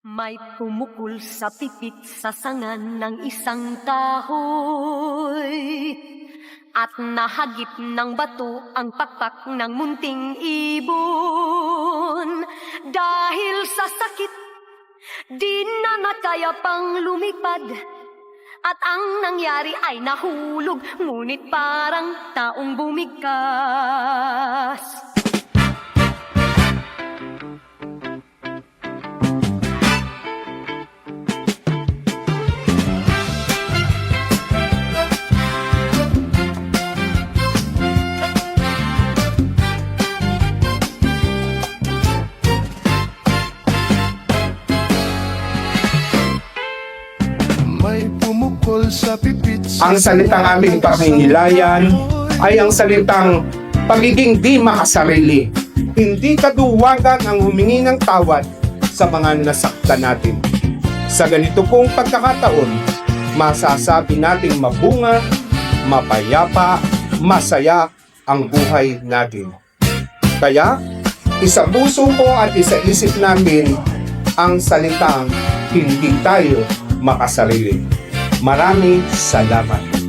May pumukul sa pipit sa sangan ng isang kahoy at nahagip ng bato ang pakpak ng munting ibon. Dahil sa sakit, di na nakaya pang lumipad at ang nangyari ay nahulog, ngunit parang taong bumigkas. May pumukol sa pipit. Ang salitang aming panghihilayan ay ang salitang pagiging di makasarili. Hindi kaduwagan ang humingi ng tawad sa mga nasaktan natin. Sa ganito pong pagkakataon, masasabi nating mabunga, mapayapa, masaya ang buhay natin. Kaya, isapuso po at isaisip namin ang salitang hindi tayo makasarili. Maraming salamat.